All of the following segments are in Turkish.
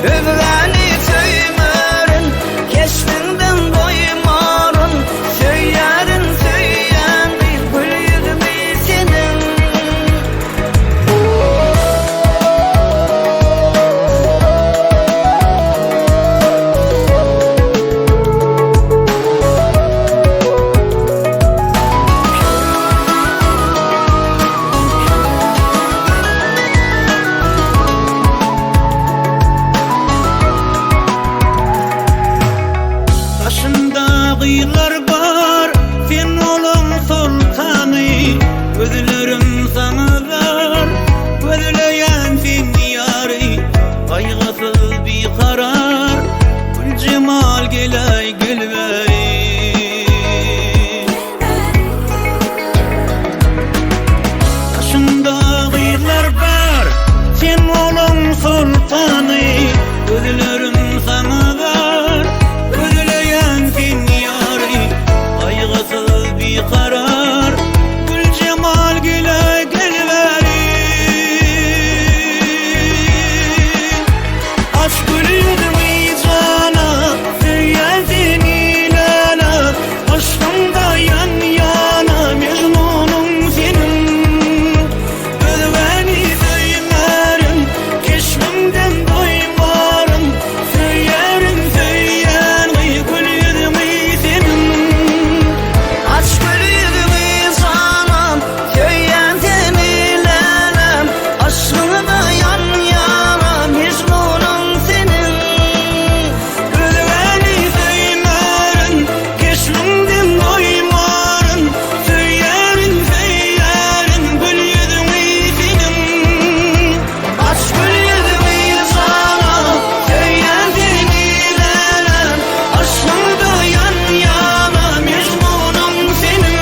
Övrəni söymərən, keşfindən doymarın, söylərin söyləyəndi, gülüdümü senin. Dağlar var, sen olun sultanı, gözlerim sana var, gözleyen sen yarı, kaygısız bir karar, gül cemal gelay gülveri. Taşında dağlar var, sen olun sultanı, gözlerim sana var, gözleyen sen bir karar, gül cemal güle gelveri. Aşk gülüdümü cana, söyledin ilana, aşkımda yan yana, mecnunum senin. Gülveni söylerim, keşfimden doymarım, söylerim söyleyen, gülüdümü senin. Aşk gülüdümü canım, söyleyen senilenem, aşkını da yan yana, mecnunum senin. Gülveni söylerim, keşfimden doymarım, söylerim söylerim, gülüdümü senin. Aşk gülüdümü canım, söyleyen senilenem, aşkını da yan yana, mecnunum senin.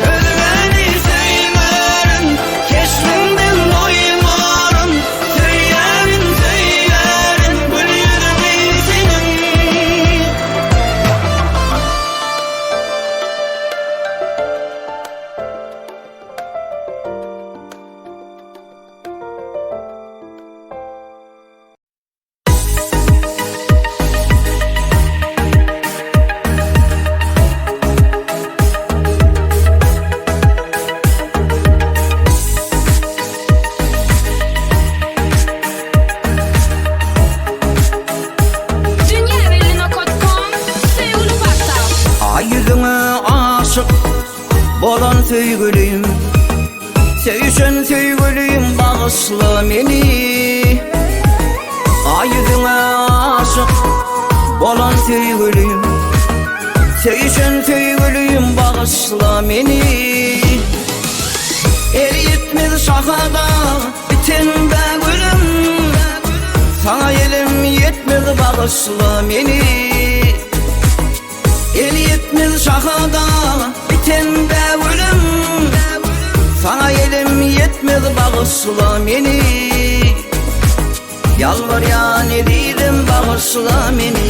Gülveni söylerim, keşfimden doymarım, söylerim söylerim, gülüdümü senin. Ay yüzüne aşık bolan söygülüyüm, sevişen söygülüyüm, bağışla beni. Ay yüzüne aşık bolan söygülüyüm, sevişen söygülüyüm, bağışla beni. Eriyetmez şahada biten de gülüm, sana elim yetmez, bağışla beni. El yetmez şahada biten de ölüm, sana elim yetmez, bağışla beni. Yalvar ya ne dedim, bağışla beni.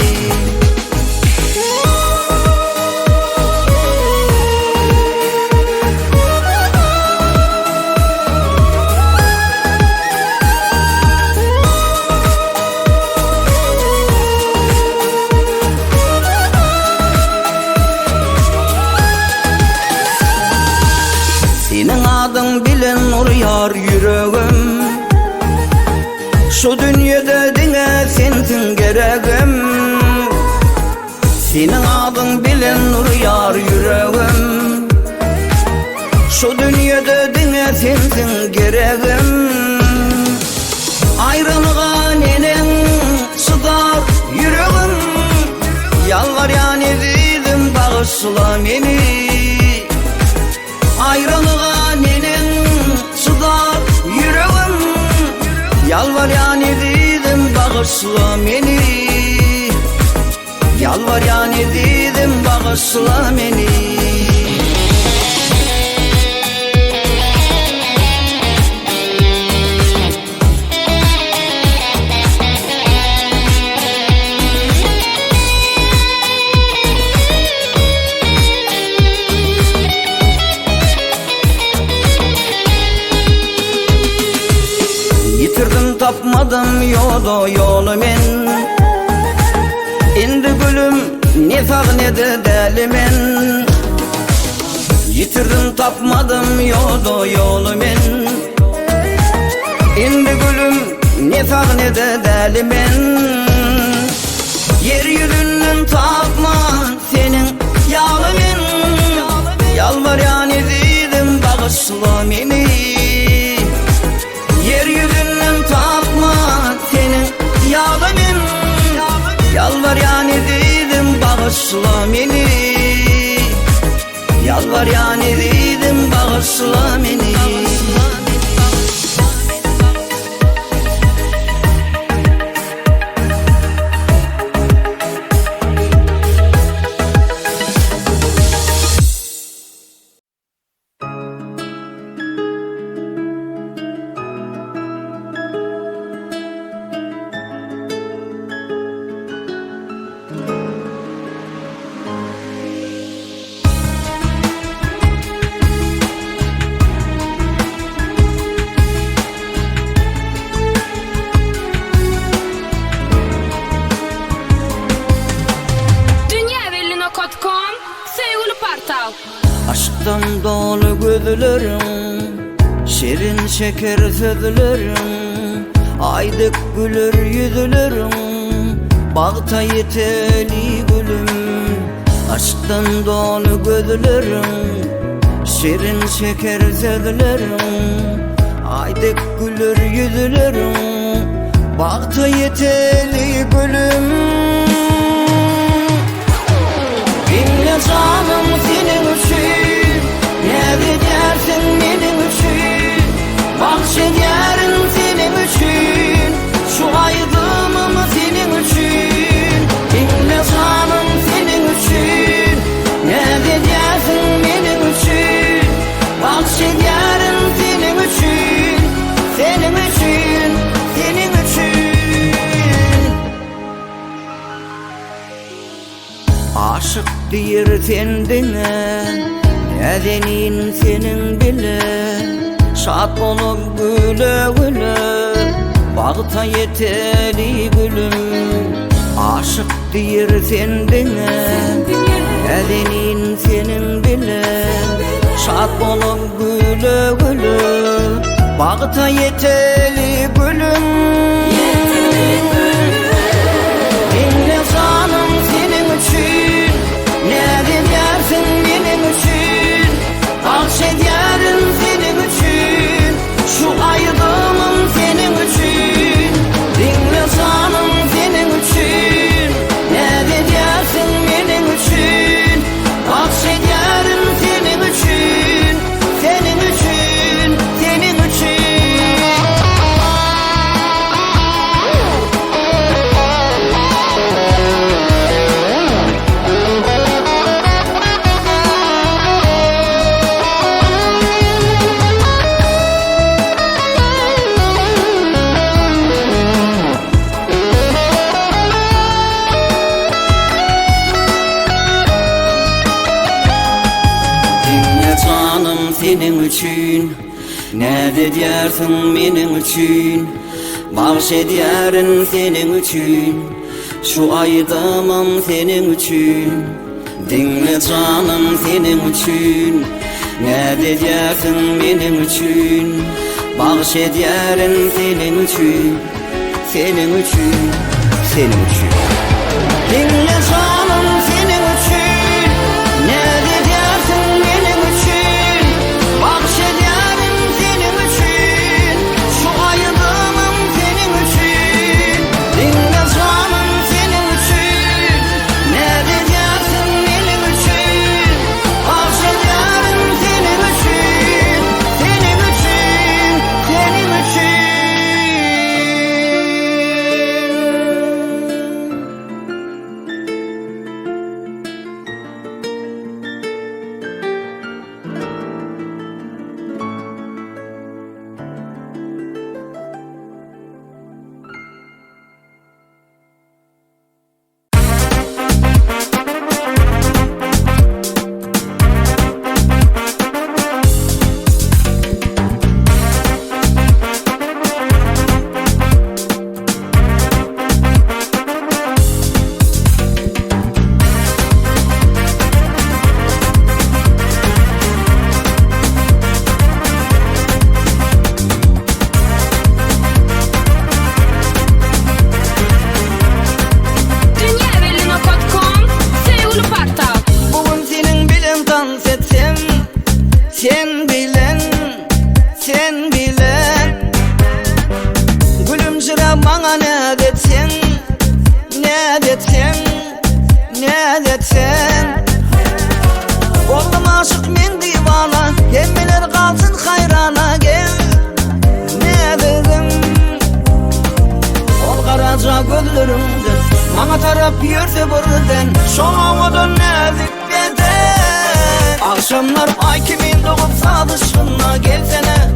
Senin adın bilen nur yar yüreğim, şu dünyada dine sensin gereğim. Senin adın bilen nur yar yüreğim, şu dünyada dine sensin gereğim. Ayrılığa nenen sıdar yüreğim, yalvar ya ne dedim, bağışla beni. Ayrılığa nenen sıdar yüreğim, yalvar ya ne dedim, bağışla beni. Yalvar ya ne dedim, bağışla beni. Yitirdim tapmadım yolum oldu yolumen. Indi gülüm ne sağnedi delimen. Yitirdim tapmadım yoldu yolumen. Indi gülüm ne sağnedi delimen. Yeryüzünden tapma senin yağlımen. Yalvar yani dedim bağışla beni. Yeryüzünden tapma senin yağlımen. Yalvar yani dedim bağışla beni. Yalvar yani dedim bağışla beni. Aşktan dolu gözlerim, şirin şeker sözlerim, aydık gülür yüzlerim, bağta yeteli gülüm. Aşktan dolu gözlerim, şirin şeker sözlerim, aydık gülür yüzlerim, bağta yeteli gülüm. Dinle canım senin için, ne dersin benim için, bahşederim senin için, şu aydınım senin için. Dinle canım senin için, ne dersin benim için, bahşederim senin için, senin için, senin için. Aşık bir kendine, nedenin senin bile, şad olup güle güle, bağta yeteli gülüm. Aşık bir kendine, nedenin senin bile, şad olup güle güle, bağta yeteli gülüm. Dinle canım senin için, ne dersin benim için, bahşederim senin için, şu aydınım senin için. Dinle canım senin için, ne dersin benim için, bahşederim senin için, senin için, senin için. Senin için, ne dersin benim için, bahşederim senin için, şu aydamam senin için. Dinle canım senin için, ne dersin benim için, bahşederim senin için, senin için, senin için. Dinle canım senin için, ne dersin benim için, bahşederim senin için, şu aydınım senin için. Dinle canım senin için, ne dersin benim için, bahşederim senin için, senin için, senin için. bıldırımdır. Bana taraf yürse buradan, şoğamadan nezik beden. Akşamlar ay kimin doğup sadışına gelsene,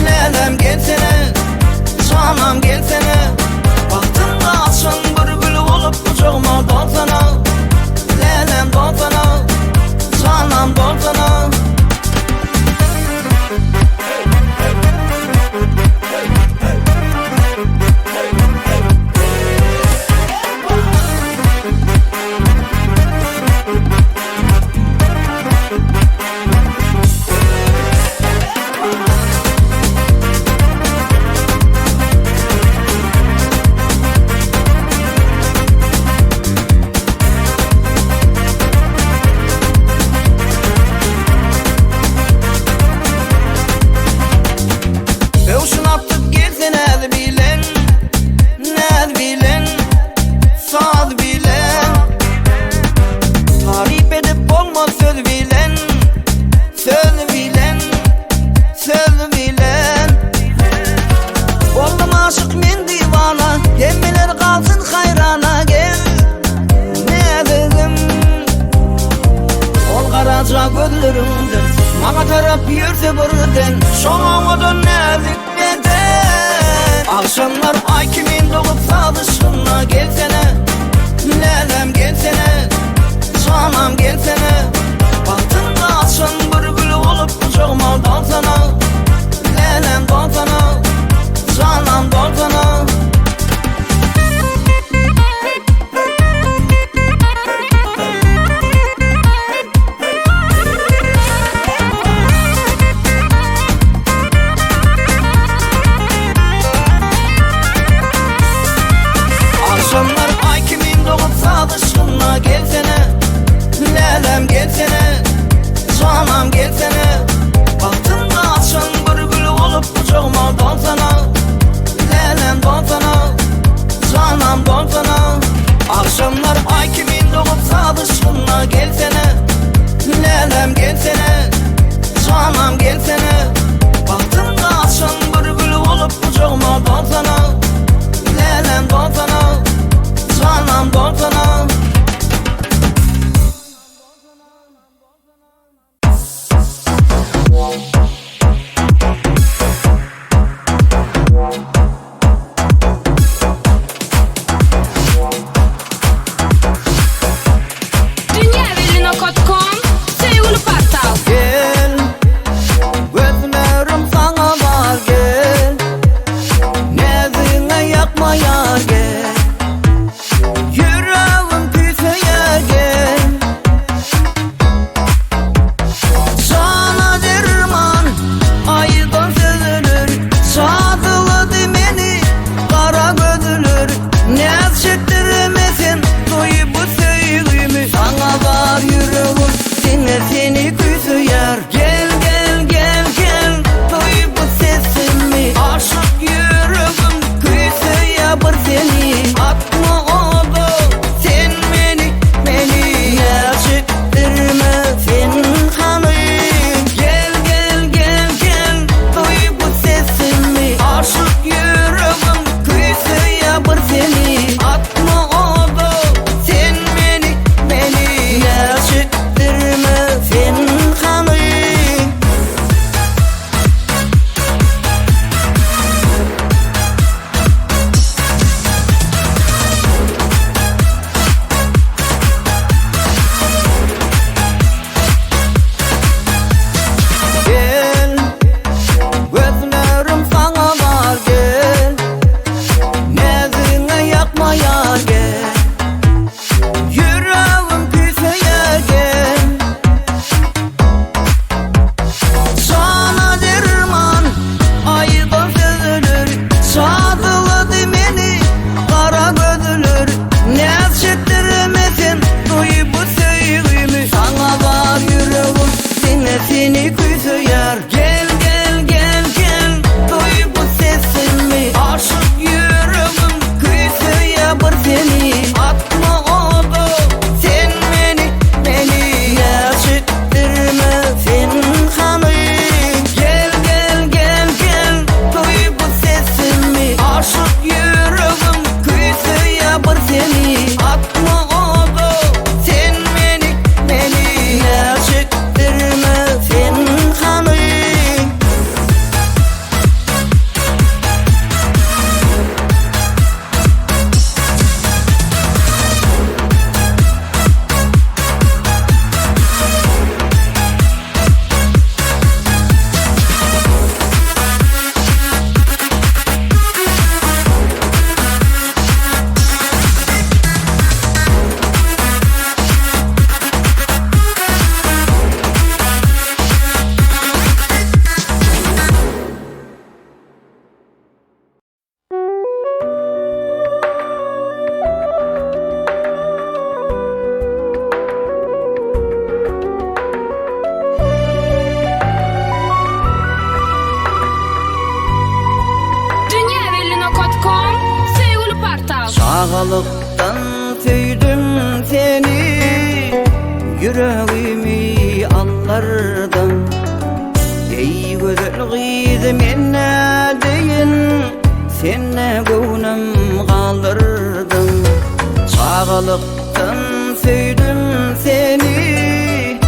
lelem gelsene, canım gelsene. Baktığında açan bir gül olup kucağıma dolsana, lelem dolsana, canım dolsana. Gözlerimdir bana taraf yürse buradan, şoğamadan nezik beden. Akşamlar ay kimin doğup sadışına gelsene, lelem gelsene, canım gelsene. Baktığında açan bir gül olup kucağıma dolsana, lelem dolsana, canım dolsana. Akşamlar ay kimin doğup sadışına gelsene, lelem gelsene, canım gelsene. Baktığında açan bir gül olup kucağıma dolsana, lelem dolsana, canım dolsana. Akşamlar ay kimin doğup sadışına gelsene, lelem gelsene, canım gelsene. Baktığında açan bir gül olup kucağıma dolsana, lelem dolsana, canım dolsana. Çağalıktan söydüm seni, yüreğimi anlardım. Ey güzel kızım enne deyin, senne gönlüm kaldırdım. Çağalıktan söydüm seni,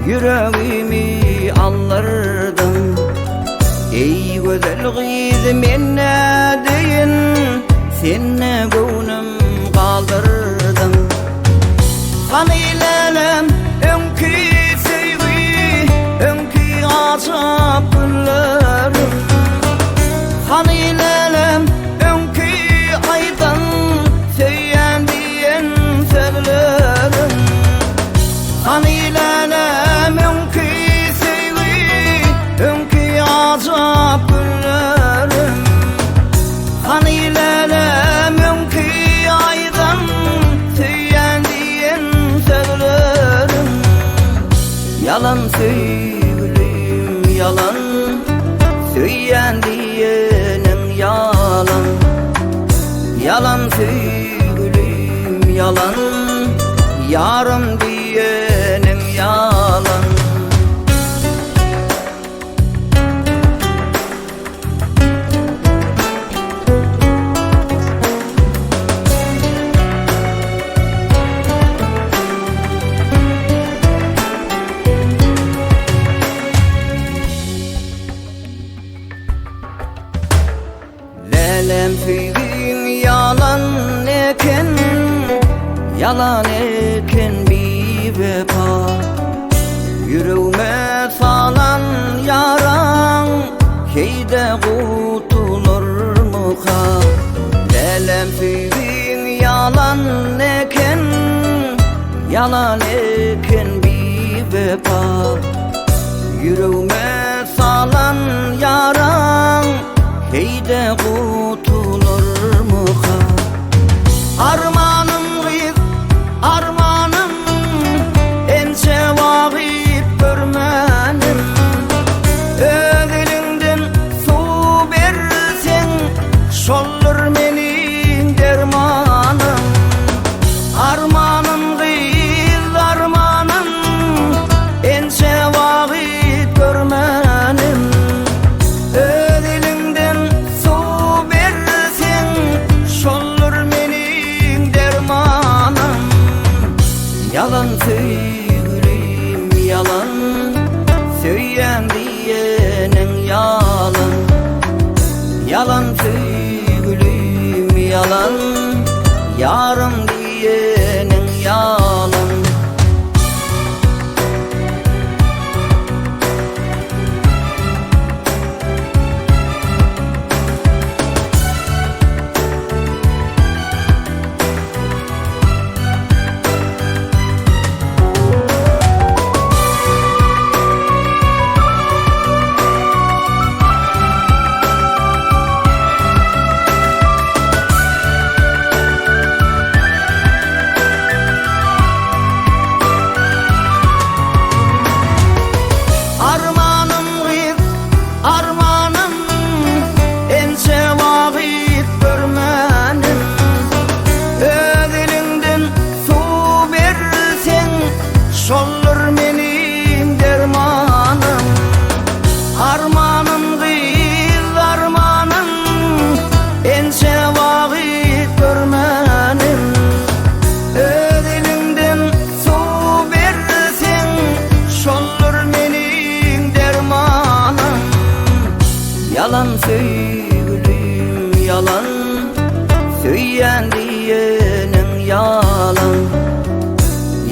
yüreğimi anlardım. Ey güzel kızım enne deyin, senne gönlüm kaldırdım. Hanilelem önkü sevgi, önkü azap günlerim. Hanilelem önkü aydan söyyen diyen sözlerim. Hanilelem önkü sevgi, önkü azap günlerim. Hanilelem önkü aydan söyyen diyen sözlerim. Yalan söyleyim yalan, söyyen diyenin yalan. Yalan söyleyim yalan, yarım diyenin yalan. Lelem söyleyeyim yalan eken, yalan eken bir vefa. Yüreğime salan yaran, şeyde kurtulur mu ha? Lelem söyleyeyim yalan eken, yalan eken bir vefa. Yüreğime salan yaran, heyde kurtulur mu ha? Armanım kız, armanım, ense vakit görmenim. Öz elinden su versen, solur benim dermanım. Armanım kız, armanım, ense vakit görmenim. Öz elinden su versen, solur benim dermanım. Yalan söyleyeyim yalan, söyleyen diyenin yalan. Yalan söyleyeyim yalan, yarım diyenin yalan. Armanım kız, armanım, ense vakit görmenim. Öz elinden su versen, solur benim dermanım. Armanım kız, armanım, ense vakit görmenim. Öz elinden su versen, solur benim dermanım. Yalan söyleyeyim yalan, söyleyen diyenin yalan.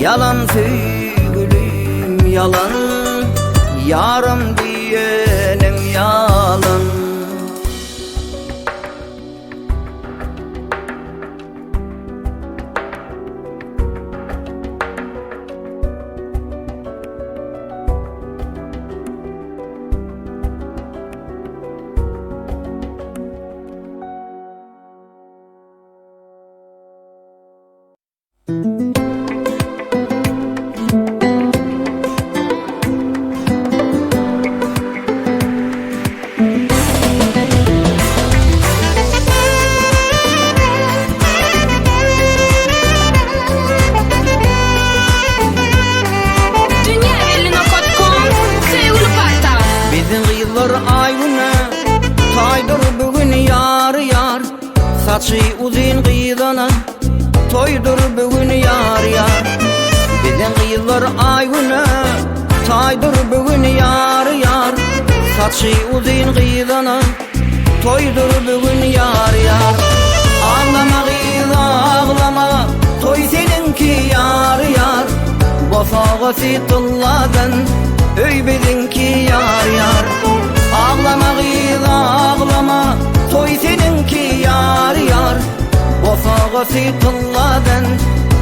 Yalan söyleyeyim yalan, yarım diyenin yalan. saçı uzun kıyıdana toydur bugün yar yar. Bizden kıyılar ay günü taydır bugün yar yar. Saçı uzun kıyıdana toydur bugün yar yar. Ağlama kıyıda ağlama, toy seninki yar yar. Vafağı fitulladan öy bizimki yar yar. Ağlama kıyıda ağlama, toy seninki yar yar. Vafağı fitulladan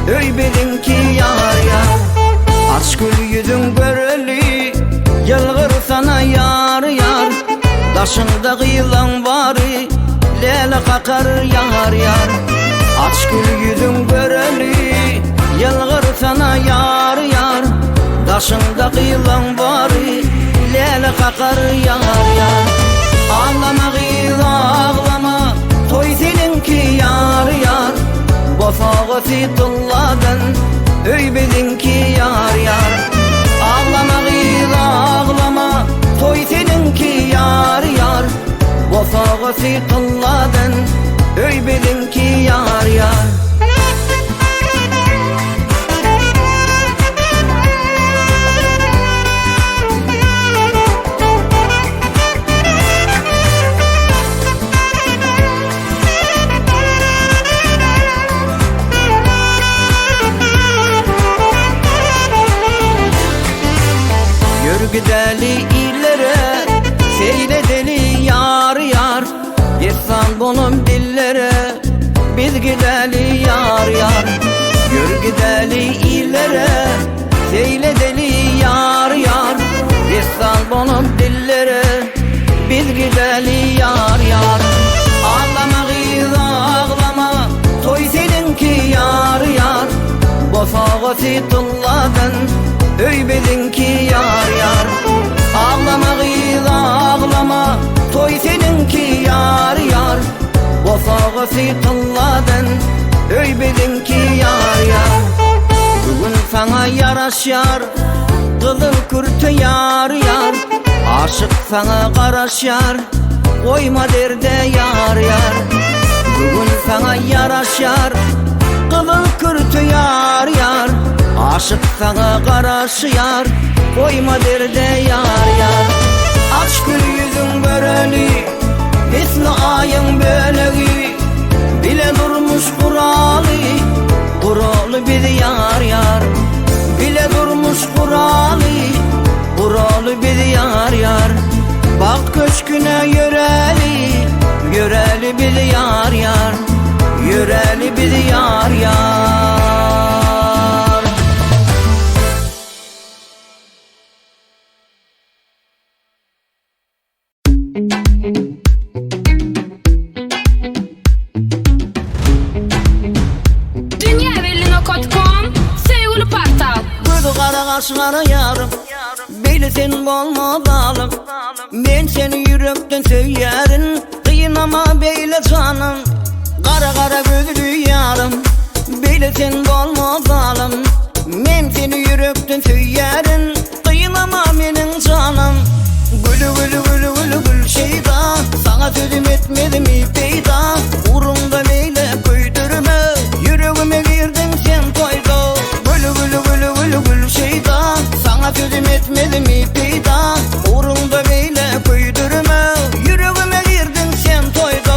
öy bizimki yar yar. Aç gül yüzün göreli, yılgır sana yar yar. Daşında kıyılan bari, lele kakar yar yar. Aç gül yüzün göreli, yılgır sana yar yar. Daşında kıyılan bari, lele kakar yar yar. Ağlama kıyıla ağlama, toy seninki yar yar. Vafağı fitulladan öy bizimki yar yar. Ağlama kıyıla ağlama, toy seninki yar yar. Vafağı fitulladan öy bizimki yar yar. Gideli illere, seyredeli yar yar. İstanbul'un dillere, biz gideli yar yar. Yürü gideli illere, seyredeli yar yar. İstanbul'un dillere, biz gideli yar yar. Ağlama kıyıda ağlama, toy seninki yar yar. Vafağı fitulladan öy bizimki yar yar. Ağlama kıyıda ağlama, toy seninki yar yar. Vafağı fitulladan öy bizimki yar yar. Bugün sana yaraşar, kılın kürtü yar yar. Aşık sana karaşar, koyma derde yar yar. Bugün sana yaraşar, kılın kürtü yar yar. Aşık sana karaşar, koyma derde yar yar. Aç gül yüzün göreli, misli ayın böleği. Bile durmuş kuralı, kuralı bir yar yar. Bile durmuş kuralı, kuralı bir yar yar. Bak köşküne yöreli, yöreli bir yar yar. Yöreli bir yar yar. Kaşları yarım, bilsin olmadalım. Ben seni yürekten söylerim, kıyınama beyle canım. Kara kara gözlü yarım, bilsin olmadalım. Ben seni yürekten söylerim, kıyınama benim canım. Gülü gülü gülü gülü gül şeyda, sana sözüm etmedim mi peyda. Uğrumda beyle köydürme, yüreğime girdin sen toyda. Gülü gülü gülü gülü gül şeyda, sana sözüm etmedim mi peyda. Uğrumda beyle köydürme, yüreğime girdin sen toyda.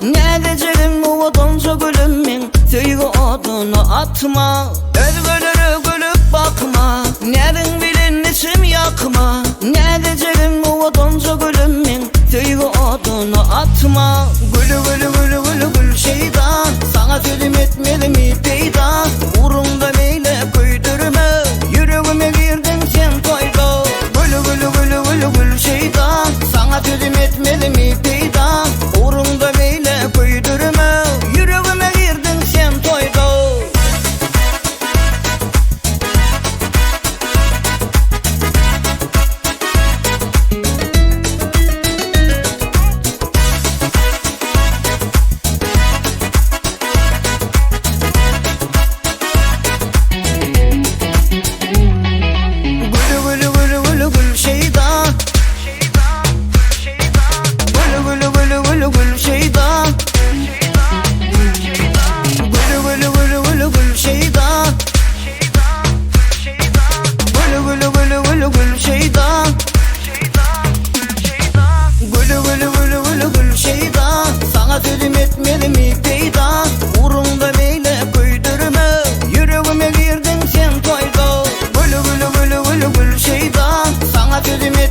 Ne diyeceğim bu odunca gülümün sevgi odunu atma. Özgürlere gülüp bakma, nereden bilin içim yakma. Ne diyeceğim bu odunca gülümün sevgi odunu atma. Gülü gülü gülü gülü gül şeyda, sana sözüm etmedim mi peyda. Uğrumda beyle köydürme, yüreğime girdin sen toyda. Gülü gülü gülü gülü gül şeyda, sana sözüm etmedim mi peyda. Uğrumda beyle köydürme, yüreğime girdin sen toyda.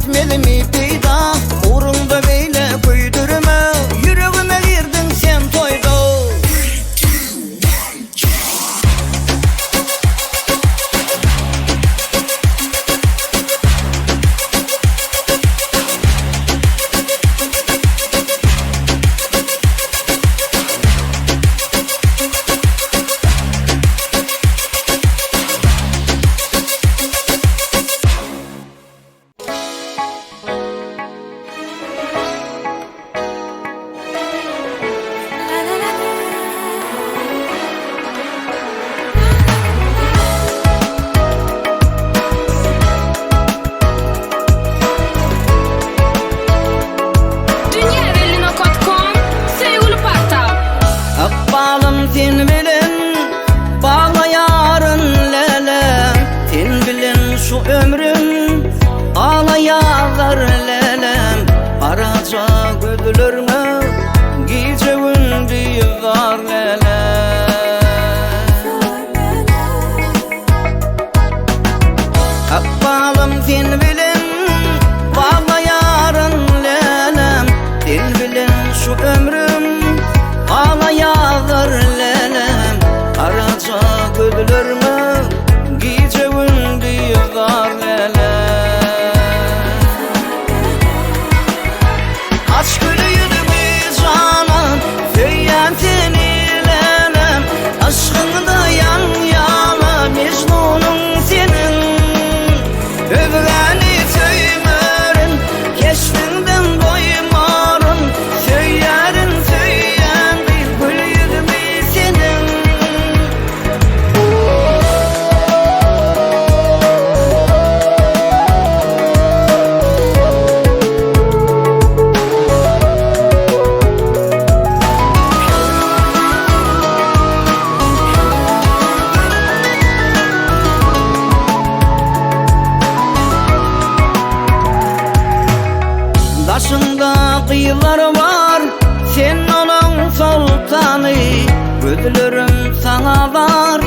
etmedi mi peyda? Uğrunda beyle köydürme, yüreğime girdin sen toyda. Akbalım sen bilen bağla yarın lelem, sen bilen şu ömrüm ağla yağlar lelem. Araca gözlerine gece gündüz var lelem. Akbalım sen bilen bağla yarın lelem, sen bilen şu ömrüm ağla yağlar lelem. Araca gözlerime gece gündüz var lelem. Aç gülüydü bir canan söyleyen seni lelem. Aşkında yan yana Mecnun'un senin. Övgeni söylerin keşfinden doymarın. Söylerin söyleyen bir gülüydü bir senin. Başında kıyılar var, sen olan sultanı. Gözlerim sana var,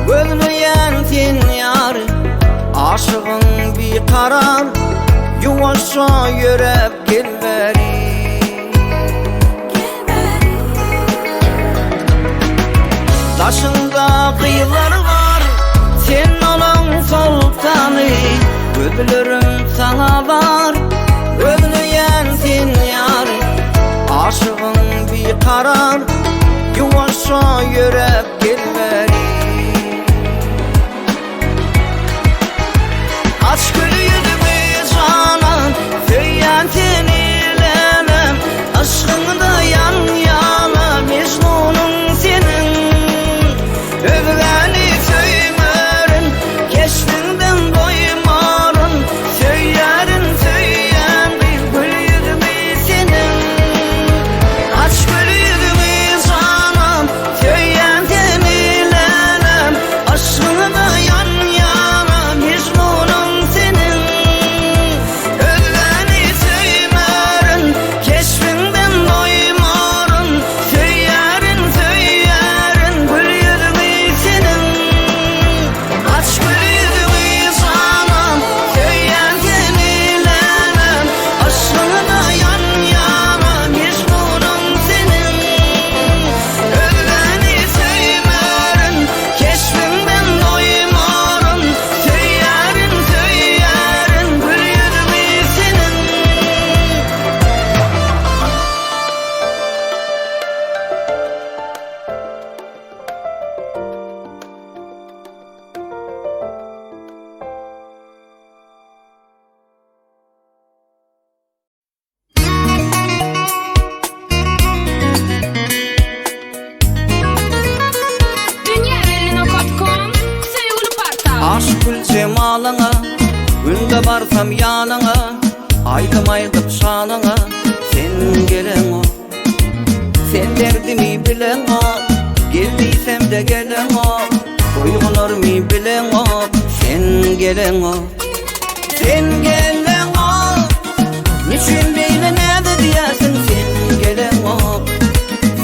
gözleyen sen yar. Aşığın bir karar, yuvaşa yürep gel beri. Taşında kıyılar var, sen olan sultanı. Gözlerim sana var, gözleyen sen yar. Aşığın bir karar, yuvaşa yürep gel beri. Aç gülüydü bir canan söyleyen seni lelem. Aşkında yan yana Mecnun'un senin. Övgeni söylerin keşfinden doymarın. Söylerin söyleyen bir gülüydü bir senin. Aç gülüydü bir canan söyleyen seni lelem. Aşkında yan yana Mecnun'un senin. Övgeni söylerin keşfinden doymarın. Söylerin söylerin gülüydü bir senin. Aç gülüydü bir canan söyleyen seni lelem. Aşkında yan yana Mecnun'un senin. Övgeni söylerin keşfinden doymarın. Söylerin söylerin gülüydü bir senin. Dünyavelino.com sevgili parta. Aşk gül cemalına, günde barsam yanına. Aydım aydım şanına, sen gelen o. Sen derdimi bilen o, geldiysem de gelen o. Duygularımı bilen o, sen gelen o. Sen gelen o, niçin beyle nerede diyorsun sen gelen o.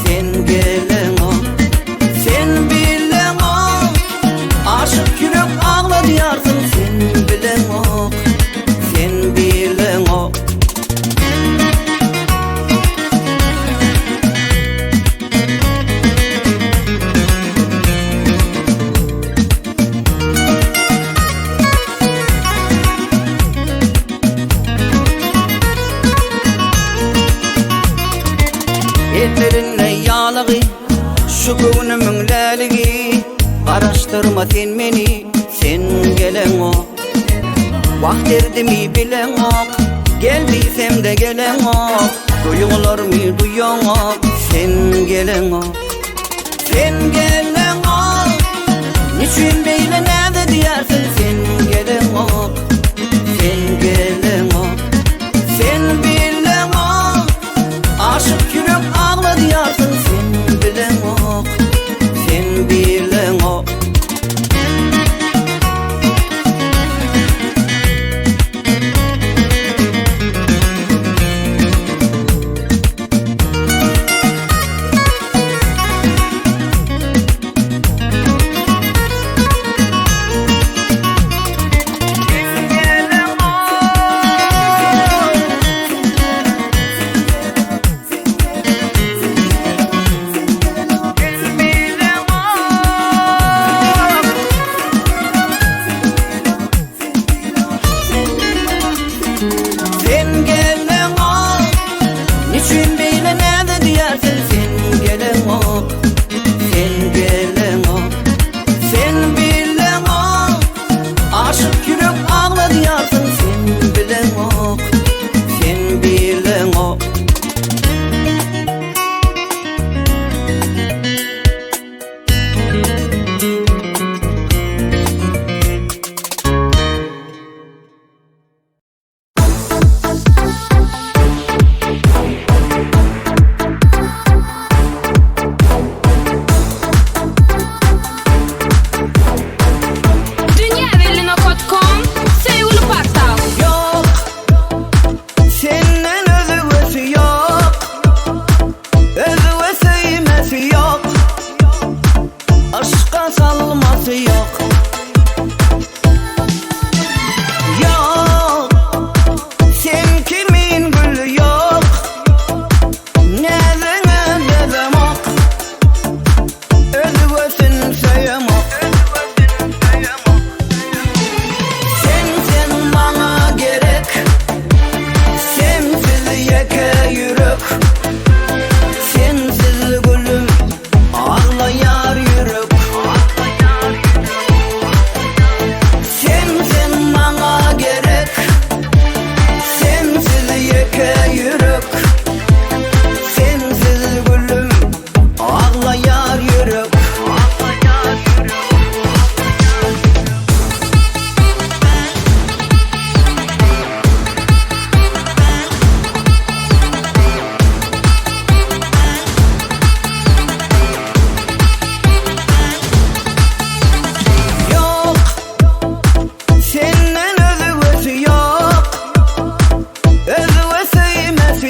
Sen gelen o, sen bilen o. Aşık yürek ağla diyorsun sen bilen o. Sen bilen Şu göwnümiň läligi araşdyrma sen meni, sen gelen o. Wagt erdimi bilen ok, geldiysem de gelen ok. Duygularmy duyan ok, sen gelen ok. Sen gelen ok, niçin beýle näde diýersin, sen gelen ok. Sen gelen ok, sen bilen ok. Aşık yürek ağla diýersin, sen bilen ok. Sen bilen ok. Sen gelen ok, niçin beýle näde diýersin, sen gelen ok. Sen gelen ok, sen bilen ok. Aşık yürek ağla diýersin, sen bilen ok. Sen bilen ok. Dünýäwelina.com Seýguli portal. Yok, senden özüwesi yok. Özüwesi ýmesi yok. Aşka salmasy yok. Yok, sen kimin gülü yok. Näzine dedem ok. Özüwesin söýem ok. Sen bana gerek, sensiz yeke yürek. Sensiz gülüm ağlayar yürek. Sen bana gerek, sensiz yeke yürek. Sensiz gülüm ağlayar yürek. Yok, senden özüwesi yok. Özüwesi ýmesi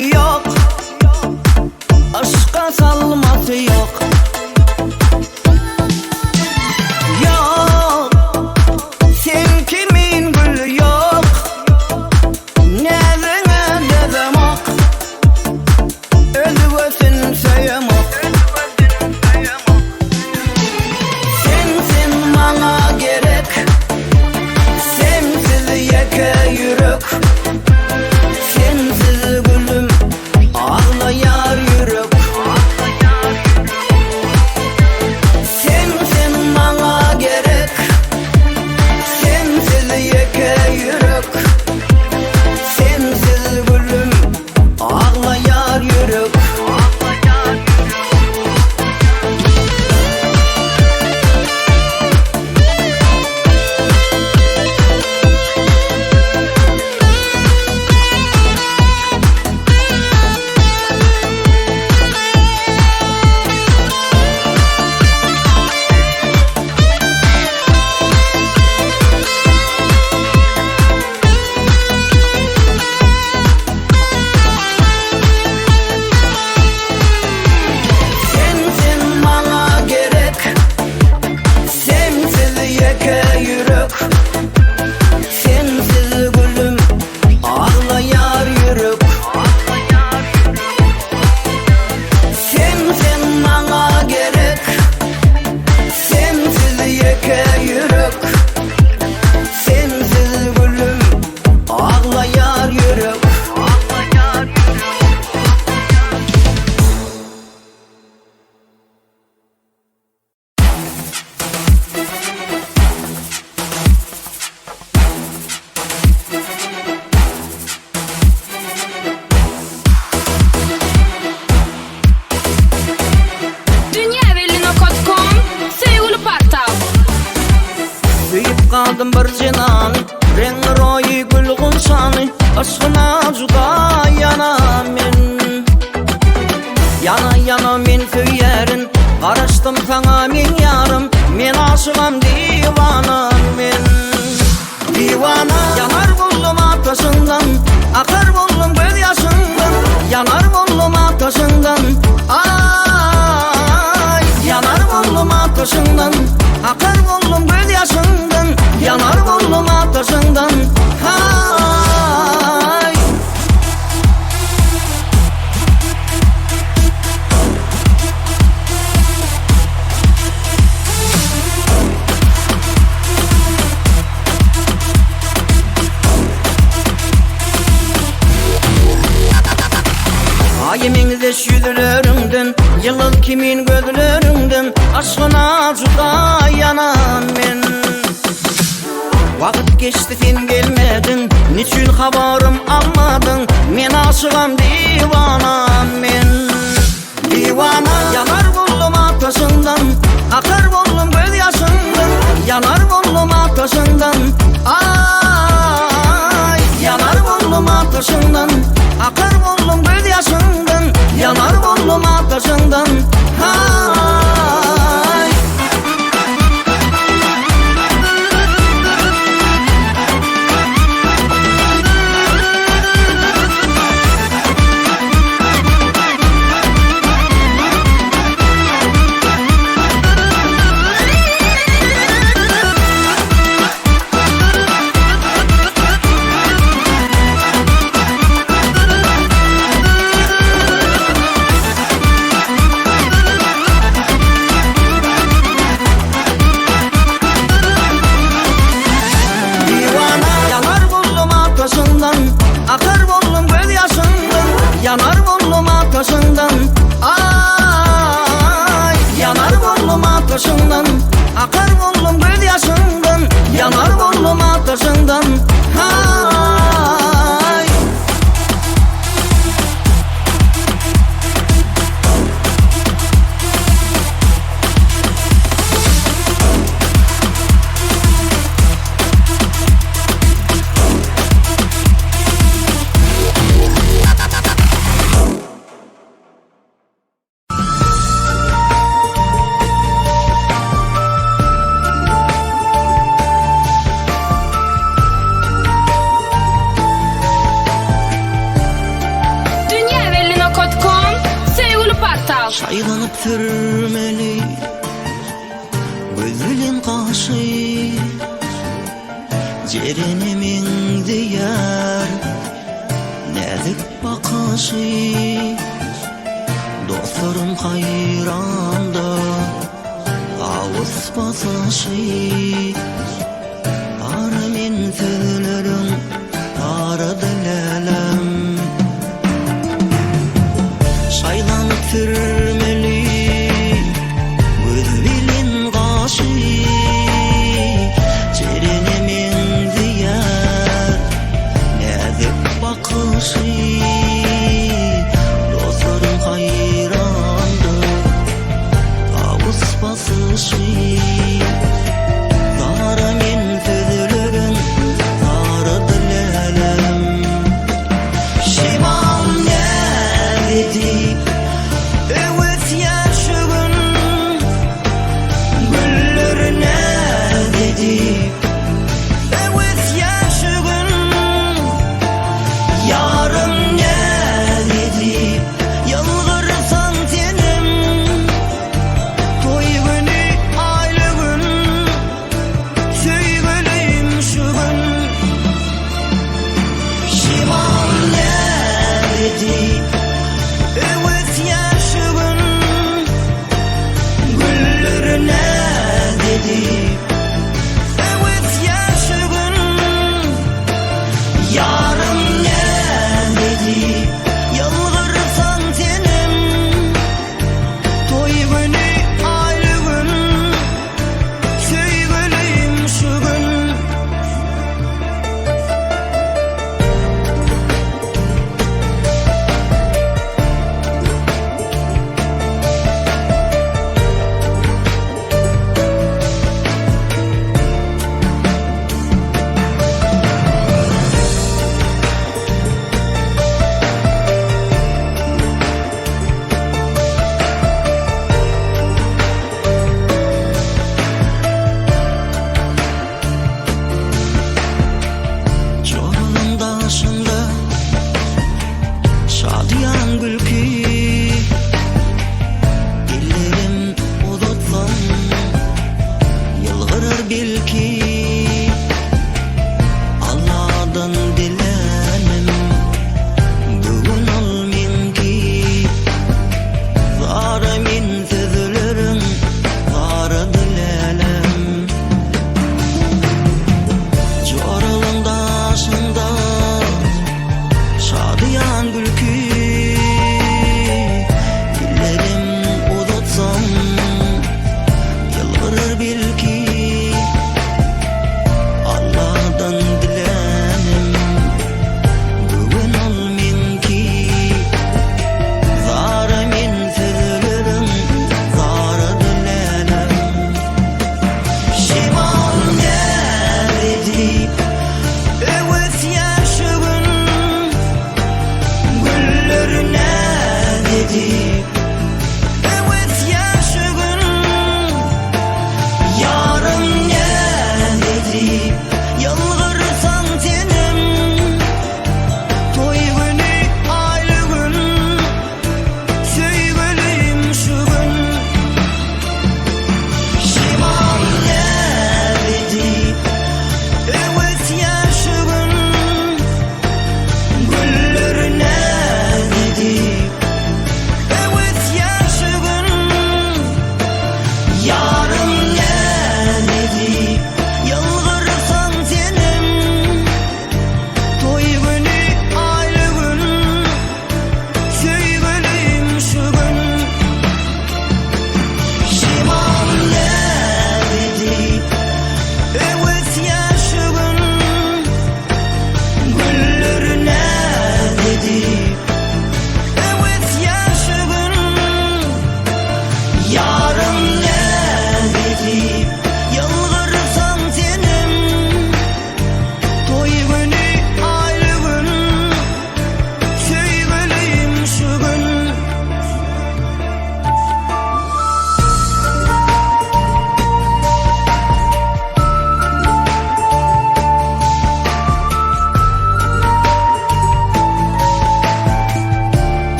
sana men yarım, men aşığam divanam men. Divana yanar buldum ateşinden, akar buldum göz yaşından. Yanar buldum ateşinden, ay yanar buldum ateşinden, akar buldum göz yaşından. Yanar buldum ateşinden, ay. Ayemingde yüzlerinden, yıllık kimin gözlerinden, aşkına juda yanan men. Vakit geçti sen gelmedin, niçin haberim almadın? Men aşığam divanam men. Divana yanar buldum ateşinden, akar buldum göz yaşından. Yanar buldum ateşinden, ay yanar buldum ateşinden, akar buldum göz yaşından. Yanar buldum ateşinden, ay. Akar buldum göz yaşından, yanar buldum ateşinden, ay yanar buldum ateşinden, akar buldum göz yaşından. Yanar buldum ateşinden, ay. Şaylanıp türmeli gözülün kaşı, cerenimin diyar nezik bakışı. Dostlarım hayranda ağız basışı, aramin sözlerim aradı lelem. Şaylanıp türmeli gözülün kaşı, cerenimin diyar nezik bakışı.